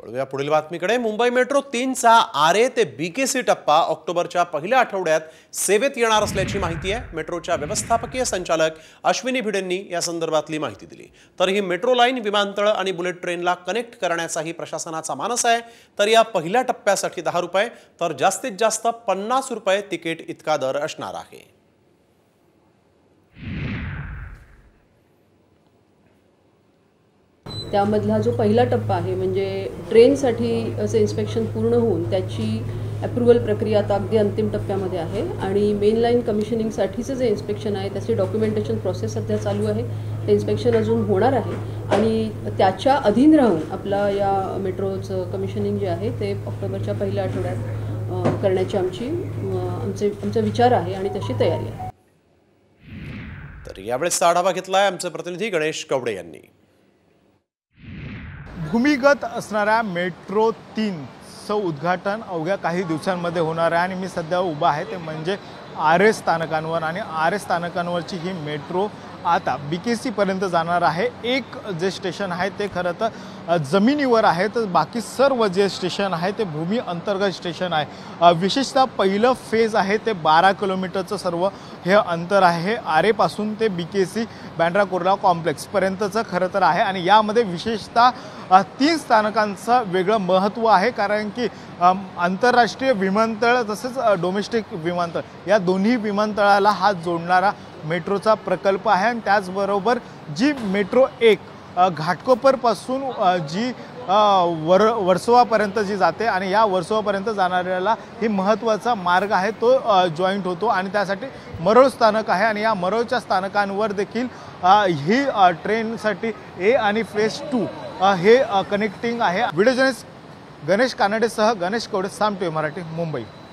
वळूया पुढील बातमीकडे। मुंबई मेट्रो 3चा आरे ते बीकेसी टप्पा ऑक्टोबरच्या पहिल्या आठवड्यात सेवेत येणार असल्याची माहिती आहे। मेट्रोच्या व्यवस्थापकीय संचालक अश्विनी भिडेंनी या संदर्भातली माहिती दिली। तर ही मेट्रो लाईन विमानतळ आणि बुलेट ट्रेनला कनेक्ट करण्याचाही प्रशासनाचा मानस आहे। तर या पहिल्या टप्प्यासाठी 10 रुपये तर जास्तीत जास्त 50 रुपये तिकीट इतका दर असणार आहे। त्यामधला जो पहिला टप्पा आहे म्हणजे ट्रेनसाठी असे इन्स्पेक्शन पूर्ण होऊन त्याची अप्रूव्हल प्रक्रिया आता अगदी अंतिम टप्प्यामध्ये आहे आणि मेन लाईन कमिशनिंगसाठीचं जे इन्स्पेक्शन आहे त्याची डॉक्युमेंटेशन प्रोसेस सध्या चालू आहे। ते इन्स्पेक्शन अजून होणार आहे आणि त्याच्या अधीन राहून आपला या मेट्रोचं कमिशनिंग जे आहे ते ऑक्टोबरच्या पहिल्या आठवड्यात करण्याची आमचा विचार आहे आणि तशी तयारी आहे। तर यावेळेस आढावा घेतलाय आमचे प्रतिनिधी गणेश कवडे यांनी। भूमिगत असणाऱ्या मेट्रो 3चं उद्घाटन अवघ्या काही दिवसांमध्ये होणार आहे आणि मी सध्या उभा आहे ते म्हणजे आरे स्थानकांवर आणि आरे स्थानकांवरची ही मेट्रो आता बीकेसी पर्यंत जाणार आहे। एक जे स्टेशन आहे ते खरं तर जमिनीवर आहे तर बाकी सर्व जे स्टेशन आहे ते भूमी अंतर्गत स्टेशन आहे। विशेषतः पहिलं फेज आहे ते 12 किलोमीटरचं सर्व हे अंतर आहे। आरेपासून ते बीकेसी बँड्रा कुर्ला कॉम्प्लेक्सपर्यंतचं खरं तर आहे आणि यामध्ये विशेषतः 3 स्थानकांचं वेगळं महत्त्व आहे कारण की आंतरराष्ट्रीय विमानतळ तसेच डोमेस्टिक विमानतळ या दोन्ही विमानतळाला हात जोडणारा मेट्रोचा प्रकल्प आहे आणि त्याचबरोबर जी मेट्रो 1 घाटकोपरपासून जी वर्सोवापर्यंत जी जाते आणि या वर्सोवापर्यंत जाणाऱ्याला ही महत्त्वाचा मार्ग आहे तो जॉईंट होतो आणि त्यासाठी मरोळ स्थानक आहे आणि या मरोळच्या स्थानकांवर देखील ही ट्रेनसाठी ए आणि फेज 2 हे कनेक्टिंग आहे। व्हिडिओ जर्नलिस्ट गणेश कानडेसह गणेश कवडे, साम टीव्ही मराठी, मुंबई।